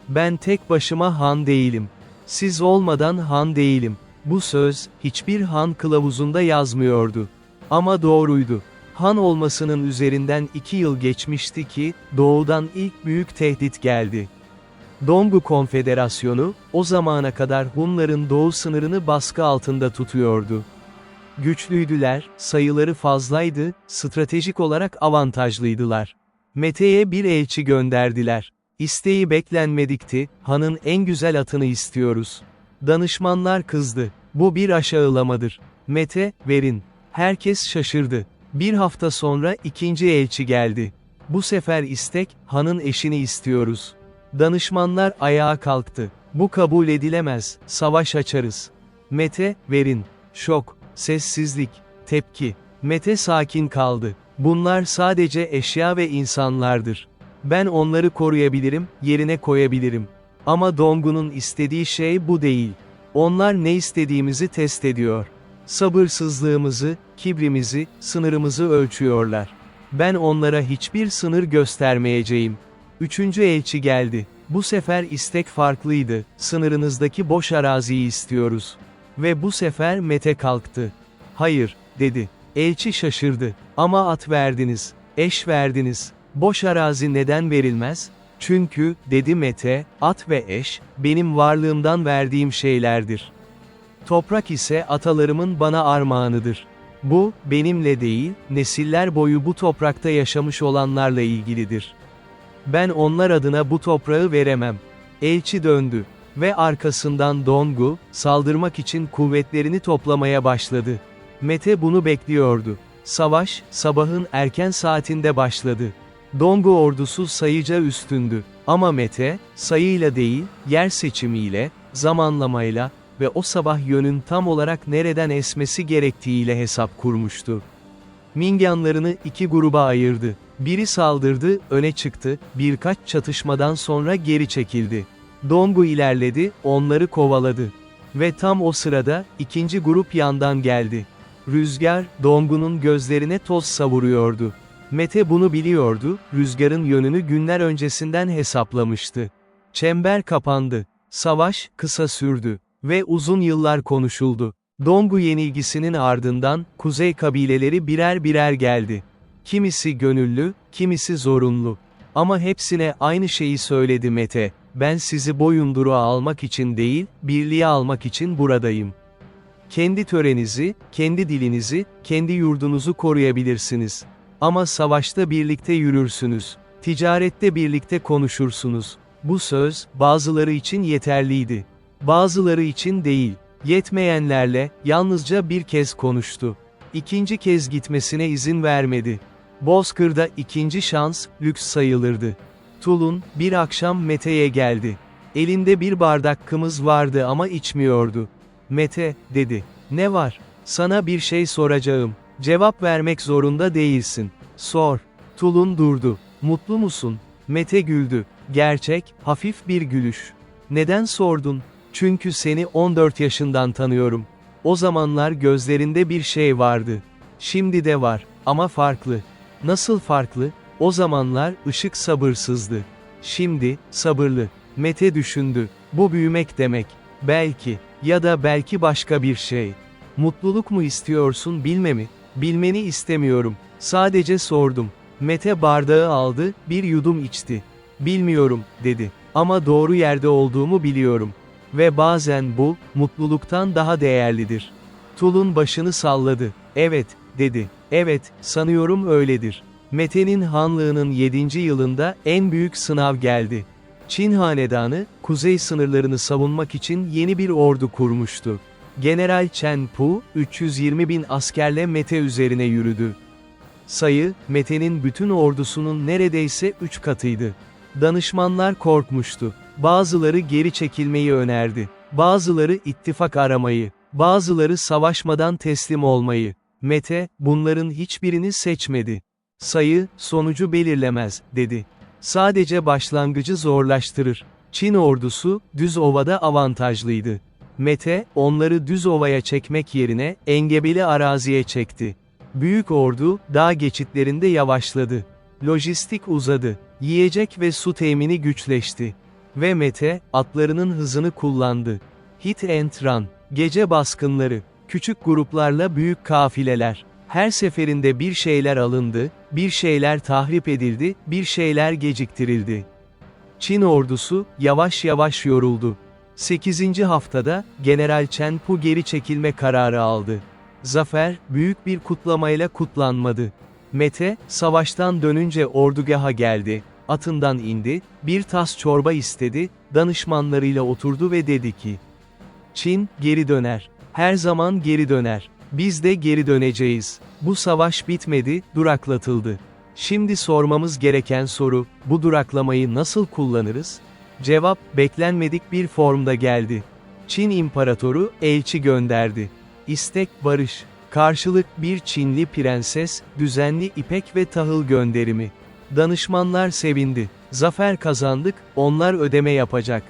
Ben tek başıma han değilim. Siz olmadan han değilim." Bu söz, hiçbir han kılavuzunda yazmıyordu. Ama doğruydu. Han olmasının üzerinden 2 yıl geçmişti ki, doğudan ilk büyük tehdit geldi. Dongu Konfederasyonu, o zamana kadar Hunların doğu sınırını baskı altında tutuyordu. Güçlüydüler, sayıları fazlaydı, stratejik olarak avantajlıydılar. Mete'ye bir elçi gönderdiler. İsteği beklenmedikti, hanın en güzel atını istiyoruz. Danışmanlar kızdı. "Bu bir aşağılamadır. Mete, verin." Herkes şaşırdı. Bir hafta sonra ikinci elçi geldi. "Bu sefer istek, hanın eşini istiyoruz." Danışmanlar ayağa kalktı. "Bu kabul edilemez, savaş açarız." "Mete, verin." Şok, sessizlik, tepki. Mete sakin kaldı. "Bunlar sadece eşya ve insanlardır. Ben onları koruyabilirim, yerine koyabilirim. Ama Dongu'nun istediği şey bu değil. Onlar ne istediğimizi test ediyor. Sabırsızlığımızı, kibrimizi, sınırımızı ölçüyorlar. Ben onlara hiçbir sınır göstermeyeceğim." Üçüncü elçi geldi. Bu sefer istek farklıydı. "Sınırınızdaki boş araziyi istiyoruz." Ve bu sefer Mete kalktı. "Hayır," dedi. Elçi şaşırdı. "Ama at verdiniz, eş verdiniz. Boş arazi neden verilmez?" "Çünkü," dedi Mete, "at ve eş, benim varlığımdan verdiğim şeylerdir. Toprak ise atalarımın bana armağanıdır. Bu, benimle değil, nesiller boyu bu toprakta yaşamış olanlarla ilgilidir. Ben onlar adına bu toprağı veremem." Elçi döndü. Ve arkasından Dongu, saldırmak için kuvvetlerini toplamaya başladı. Mete bunu bekliyordu. Savaş, sabahın erken saatinde başladı. Dongu ordusu sayıca üstündü. Ama Mete, sayıyla değil, yer seçimiyle, zamanlamayla ve o sabah yönün tam olarak nereden esmesi gerektiğiyle hesap kurmuştu. Mingyanlarını iki gruba ayırdı. Biri saldırdı, öne çıktı, birkaç çatışmadan sonra geri çekildi. Dongu ilerledi, onları kovaladı. Ve tam o sırada, ikinci grup yandan geldi. Rüzgar, Dongu'nun gözlerine toz savuruyordu. Mete bunu biliyordu, rüzgarın yönünü günler öncesinden hesaplamıştı. Çember kapandı. Savaş, kısa sürdü. Ve uzun yıllar konuşuldu. Dongu yenilgisinin ardından, kuzey kabileleri birer birer geldi. Kimisi gönüllü, kimisi zorunlu. Ama hepsine aynı şeyi söyledi Mete, ben sizi boyunduruğa almak için değil, birliğe almak için buradayım. Kendi törenizi, kendi dilinizi, kendi yurdunuzu koruyabilirsiniz. Ama savaşta birlikte yürürsünüz. Ticarette birlikte konuşursunuz. Bu söz, bazıları için yeterliydi. Bazıları için değil. Yetmeyenlerle, yalnızca bir kez konuştu. İkinci kez gitmesine izin vermedi. Bozkır'da ikinci şans, lüks sayılırdı. Tulun, bir akşam Mete'ye geldi. Elinde bir bardak kımız vardı ama içmiyordu. Mete, dedi. Ne var? Sana bir şey soracağım. Cevap vermek zorunda değilsin. Sor. Tulun durdu. Mutlu musun? Mete güldü. Gerçek, hafif bir gülüş. Neden sordun? Çünkü seni 14 yaşından tanıyorum. O zamanlar gözlerinde bir şey vardı. Şimdi de var, ama farklı. Nasıl farklı? O zamanlar ışık sabırsızdı. Şimdi, sabırlı. Mete düşündü. Bu büyümek demek. Belki, ya da belki başka bir şey. Mutluluk mu istiyorsun bilmemi? Bilmeni istemiyorum. Sadece sordum. Mete bardağı aldı, bir yudum içti. Bilmiyorum, dedi. Ama doğru yerde olduğumu biliyorum. Ve bazen bu, mutluluktan daha değerlidir. Tulun başını salladı. Evet, dedi. Evet, sanıyorum öyledir. Mete'nin hanlığının 7. yılında en büyük sınav geldi. Çin hanedanı, kuzey sınırlarını savunmak için yeni bir ordu kurmuştu. General Chen Pu, 320 bin askerle Mete üzerine yürüdü. Sayı, Mete'nin bütün ordusunun neredeyse 3 katıydı. Danışmanlar korkmuştu. Bazıları geri çekilmeyi önerdi. Bazıları ittifak aramayı. Bazıları savaşmadan teslim olmayı. Mete, bunların hiçbirini seçmedi. Sayı, sonucu belirlemez, dedi. Sadece başlangıcı zorlaştırır. Çin ordusu, düz ovada avantajlıydı. Mete, onları düz ovaya çekmek yerine, engebeli araziye çekti. Büyük ordu, dağ geçitlerinde yavaşladı. Lojistik uzadı. Yiyecek ve su temini güçleşti. Ve Mete, atlarının hızını kullandı. Hit and run, gece baskınları, küçük gruplarla büyük kafileler. Her seferinde bir şeyler alındı, bir şeyler tahrip edildi, bir şeyler geciktirildi. Çin ordusu, yavaş yavaş yoruldu. 8. haftada, General Chen Pu geri çekilme kararı aldı. Zafer, büyük bir kutlamayla kutlanmadı. Mete, savaştan dönünce ordugaha geldi, atından indi, bir tas çorba istedi, danışmanlarıyla oturdu ve dedi ki, Çin, geri döner. Her zaman geri döner. Biz de geri döneceğiz. Bu savaş bitmedi, duraklatıldı. Şimdi sormamız gereken soru, bu duraklamayı nasıl kullanırız? Cevap, beklenmedik bir formda geldi. Çin İmparatoru, elçi gönderdi. İstek, barış. Karşılık bir Çinli prenses, düzenli ipek ve tahıl gönderimi. Danışmanlar sevindi. Zafer kazandık, onlar ödeme yapacak.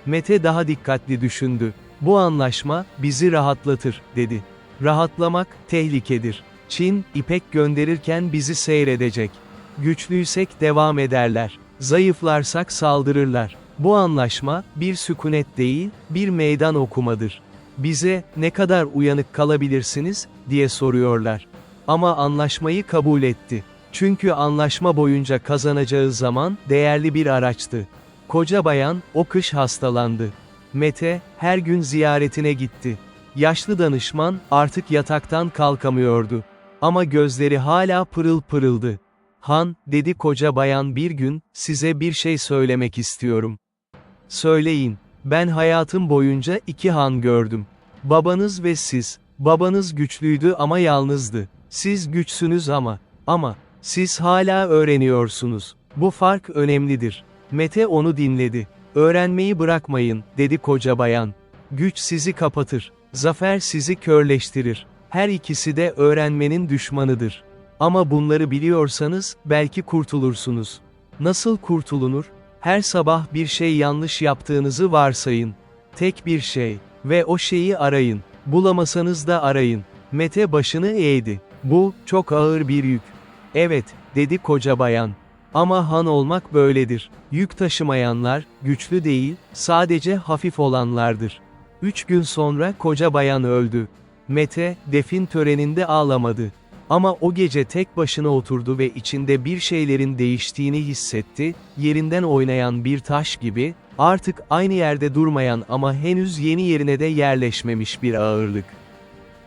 Mete daha dikkatli düşündü. Bu anlaşma, bizi rahatlatır, dedi. Rahatlamak, tehlikedir. Çin, ipek gönderirken bizi seyredecek. Güçlüysek devam ederler. Zayıflarsak saldırırlar. Bu anlaşma, bir sükunet değil, bir meydan okumadır. Bize, ne kadar uyanık kalabilirsiniz, diye soruyorlar. Ama anlaşmayı kabul etti. Çünkü anlaşma boyunca kazanacağı zaman, değerli bir araçtı. Koca bayan, o kış hastalandı. Mete, her gün ziyaretine gitti. Yaşlı danışman, artık yataktan kalkamıyordu. Ama gözleri hala pırıl pırıldı. Han, dedi koca bayan bir gün, size bir şey söylemek istiyorum. Söyleyin, ben hayatım boyunca 2 han gördüm. Babanız ve siz. Babanız güçlüydü ama yalnızdı. Siz güçsünüz ama, Siz hala öğreniyorsunuz. Bu fark önemlidir. Mete onu dinledi. Öğrenmeyi bırakmayın, dedi koca bayan. Güç sizi kapatır. Zafer sizi körleştirir. Her ikisi de öğrenmenin düşmanıdır. Ama bunları biliyorsanız, belki kurtulursunuz. Nasıl kurtulunur? Her sabah bir şey yanlış yaptığınızı varsayın. Tek bir şey. Ve o şeyi arayın. Bulamasanız da arayın. Mete başını eğdi. Bu, çok ağır bir yük. Evet, dedi koca bayan. Ama han olmak böyledir. Yük taşımayanlar, güçlü değil, sadece hafif olanlardır. 3 gün sonra koca bayan öldü. Mete, defin töreninde ağlamadı. Ama o gece tek başına oturdu ve içinde bir şeylerin değiştiğini hissetti, yerinden oynayan bir taş gibi, artık aynı yerde durmayan ama henüz yeni yerine de yerleşmemiş bir ağırlık.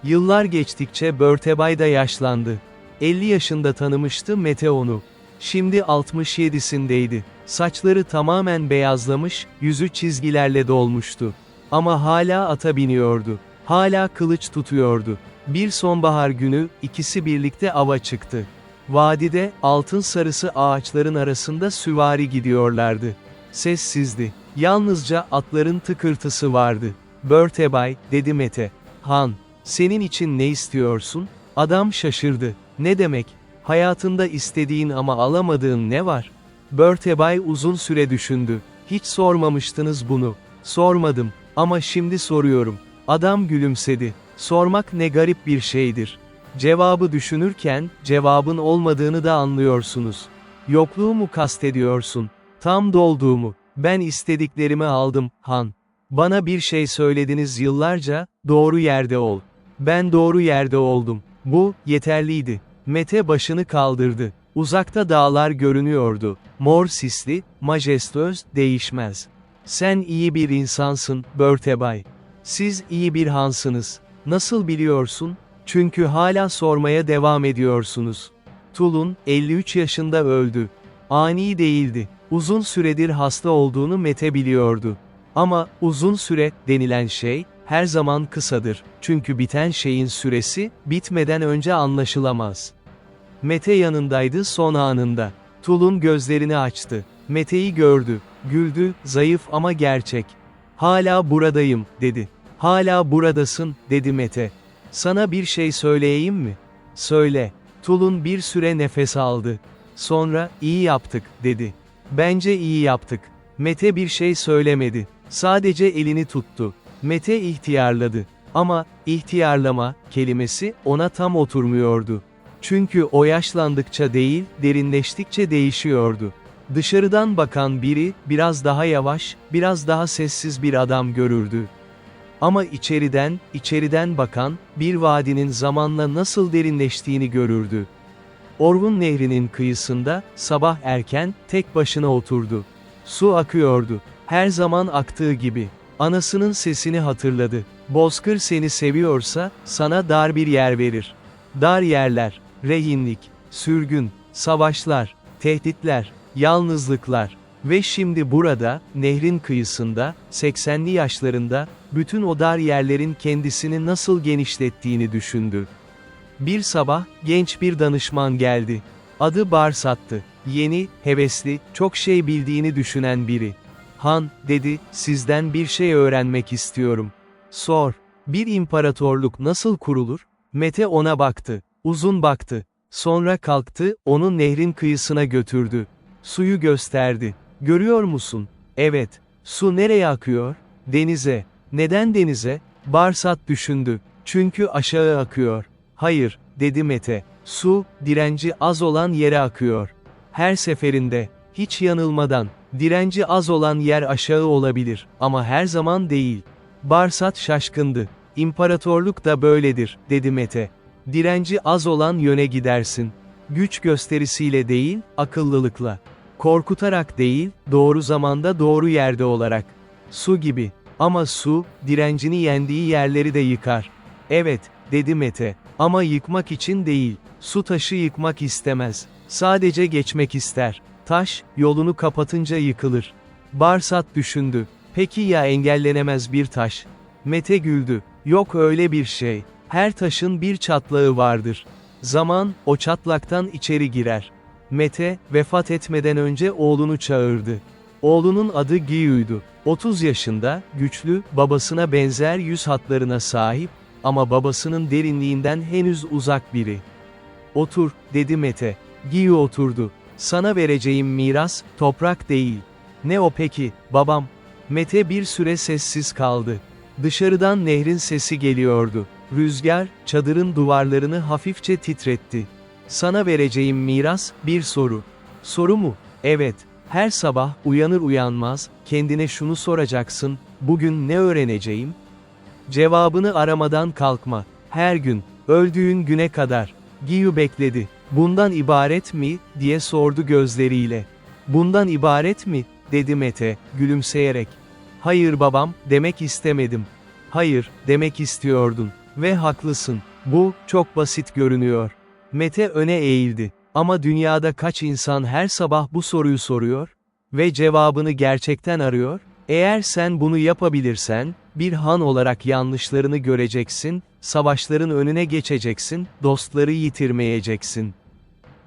Yıllar geçtikçe Börtebay da yaşlandı. 50 yaşında tanımıştı Mete onu. Şimdi 67'sindeydi. Saçları tamamen beyazlamış, yüzü çizgilerle dolmuştu. Ama hala ata biniyordu. Hala kılıç tutuyordu. Bir sonbahar günü, ikisi birlikte ava çıktı. Vadide, altın sarısı ağaçların arasında süvari gidiyorlardı. Sessizdi. Yalnızca atların tıkırtısı vardı. Börtebay, dedi Mete. Han, senin için ne istiyorsun? Adam şaşırdı. Ne demek? Hayatında istediğin ama alamadığın ne var? Börtebay uzun süre düşündü. Hiç sormamıştınız bunu. Sormadım, ama şimdi soruyorum. Adam gülümsedi. Sormak ne garip bir şeydir. Cevabı düşünürken, cevabın olmadığını da anlıyorsunuz. Yokluğu mu kastediyorsun? Tam dolduğumu. Ben istediklerimi aldım, Han. Bana bir şey söylediniz yıllarca, doğru yerde ol. Ben doğru yerde oldum. Bu, yeterliydi. Mete başını kaldırdı. Uzakta dağlar görünüyordu. Mor sisli, majestöz, değişmez. Sen iyi bir insansın, Börtebay. Siz iyi bir hansınız. Nasıl biliyorsun? Çünkü hala sormaya devam ediyorsunuz. Tulun, 53 yaşında öldü. Ani değildi. Uzun süredir hasta olduğunu Mete biliyordu. Ama, uzun süre, denilen şey, her zaman kısadır. Çünkü biten şeyin süresi, bitmeden önce anlaşılamaz. Mete yanındaydı son anında. Tulun gözlerini açtı. Mete'yi gördü. Güldü, zayıf ama gerçek. Hala buradayım, dedi. Hala buradasın, dedi Mete. Sana bir şey söyleyeyim mi? Söyle. Tulun bir süre nefes aldı. Sonra, iyi yaptık, dedi. Bence iyi yaptık. Mete bir şey söylemedi. Sadece elini tuttu. Mete ihtiyarladı. Ama, ihtiyarlama, kelimesi, ona tam oturmuyordu. Çünkü o yaşlandıkça değil, derinleştikçe değişiyordu. Dışarıdan bakan biri, biraz daha yavaş, biraz daha sessiz bir adam görürdü. Ama içeriden bakan, bir vadinin zamanla nasıl derinleştiğini görürdü. Orhun Nehri'nin kıyısında, sabah erken, tek başına oturdu. Su akıyordu. Her zaman aktığı gibi. Anasının sesini hatırladı. Bozkır seni seviyorsa, sana dar bir yer verir. Dar yerler, rehinlik, sürgün, savaşlar, tehditler, yalnızlıklar. Ve şimdi burada, nehrin kıyısında, 80'li yaşlarında, bütün o dar yerlerin kendisini nasıl genişlettiğini düşündü. Bir sabah, genç bir danışman geldi. Adı Barsat'tı. Yeni, hevesli, çok şey bildiğini düşünen biri. Han, dedi, sizden bir şey öğrenmek istiyorum. Sor. Bir imparatorluk nasıl kurulur? Mete ona baktı. Uzun baktı. Sonra kalktı, onu nehrin kıyısına götürdü. Suyu gösterdi. Görüyor musun? Evet. Su nereye akıyor? Denize. Neden denize? Barsat düşündü. Çünkü aşağı akıyor. Hayır, dedi Mete. Su, direnci az olan yere akıyor. Her seferinde, hiç yanılmadan, direnci az olan yer aşağı olabilir, ama her zaman değil. Barsat şaşkındı. İmparatorluk da böyledir, dedi Mete. Direnci az olan yöne gidersin. Güç gösterisiyle değil, akıllılıkla. Korkutarak değil, doğru zamanda doğru yerde olarak. Su gibi. Ama su, direncini yendiği yerleri de yıkar. Evet, dedi Mete. Ama yıkmak için değil. Su taşı yıkmak istemez. Sadece geçmek ister. Taş, yolunu kapatınca yıkılır. Barsat düşündü. Peki ya engellenemez bir taş? Mete güldü. Yok öyle bir şey. Her taşın bir çatlağı vardır. Zaman, o çatlaktan içeri girer. Mete, vefat etmeden önce oğlunu çağırdı. Oğlunun adı Giyu'ydu. 30 yaşında, güçlü, babasına benzer yüz hatlarına sahip, ama babasının derinliğinden henüz uzak biri. "Otur," dedi Mete. Giyu oturdu. "Sana vereceğim miras, toprak değil." "Ne o peki, babam?" Mete bir süre sessiz kaldı. Dışarıdan nehrin sesi geliyordu. Rüzgar, çadırın duvarlarını hafifçe titretti. "Sana vereceğim miras, bir soru." "Soru mu?" "Evet. Her sabah, uyanır uyanmaz, kendine şunu soracaksın, bugün ne öğreneceğim?" Cevabını aramadan kalkma. Her gün, öldüğün güne kadar. Giyu bekledi. "Bundan ibaret mi?" diye sordu gözleriyle. "Bundan ibaret mi?" dedi Mete, gülümseyerek. "Hayır babam, demek istemedim." "Hayır, demek istiyordun. Ve haklısın. Bu, çok basit görünüyor." Mete öne eğildi. "Ama dünyada kaç insan her sabah bu soruyu soruyor? Ve cevabını gerçekten arıyor? Eğer sen bunu yapabilirsen, bir han olarak yanlışlarını göreceksin, savaşların önüne geçeceksin, dostları yitirmeyeceksin.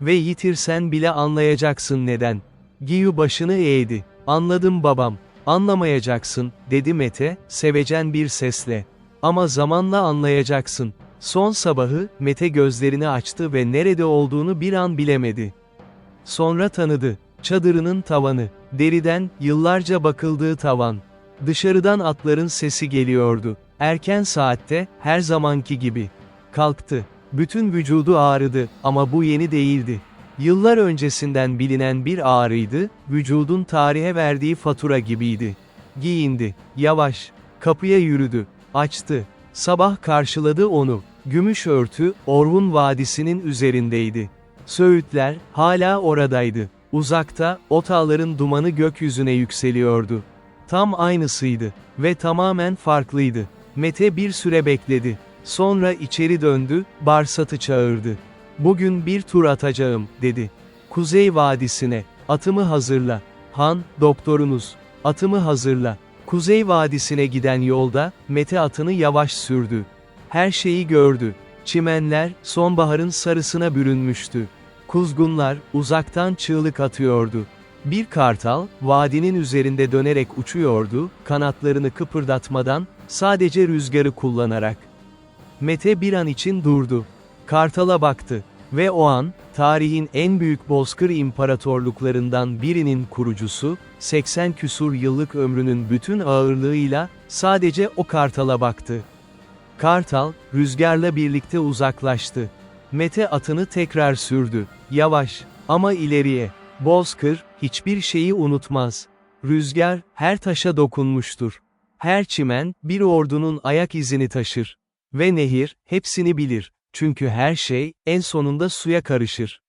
Ve yitirsen bile anlayacaksın neden." Giyu başını eğdi. "Anladım babam. Anlamayacaksın," dedi Mete, sevecen bir sesle. "Ama zamanla anlayacaksın." Son sabahı, Mete gözlerini açtı ve nerede olduğunu bir an bilemedi. Sonra tanıdı. Çadırının tavanı. Deriden, yıllarca bakıldığı tavan. Dışarıdan atların sesi geliyordu. Erken saatte, her zamanki gibi. Kalktı. Bütün vücudu ağrıdı, ama bu yeni değildi. Yıllar öncesinden bilinen bir ağrıydı, vücudun tarihe verdiği fatura gibiydi. Giyindi. Yavaş. Kapıya yürüdü. Açtı. Sabah karşıladı onu. Gümüş örtü, Orhun Vadisi'nin üzerindeydi. Söğütler, hala oradaydı. Uzakta, otağların dumanı gökyüzüne yükseliyordu. Tam aynısıydı. Ve tamamen farklıydı. Mete bir süre bekledi. Sonra içeri döndü, Barsat'ı çağırdı. "Bugün bir tur atacağım," dedi. "Kuzey Vadisi'ne. Atımı hazırla." "Han, doktorunuz. Atımı hazırla." Kuzey Vadisi'ne giden yolda, Mete atını yavaş sürdü. Her şeyi gördü. Çimenler, sonbaharın sarısına bürünmüştü. Kuzgunlar, uzaktan çığlık atıyordu. Bir kartal, vadinin üzerinde dönerek uçuyordu, kanatlarını kıpırdatmadan, sadece rüzgarı kullanarak. Mete bir an için durdu. Kartala baktı. Ve o an, tarihin en büyük bozkır imparatorluklarından birinin kurucusu, 80 küsur yıllık ömrünün bütün ağırlığıyla, sadece o kartala baktı. Kartal, rüzgarla birlikte uzaklaştı. Mete atını tekrar sürdü. Yavaş, ama ileriye. Bozkır, hiçbir şeyi unutmaz. Rüzgar, her taşa dokunmuştur. Her çimen, bir ordunun ayak izini taşır. Ve nehir, hepsini bilir. Çünkü her şey, en sonunda suya karışır.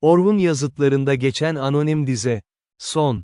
Orhun yazıtlarında geçen anonim dize. Son.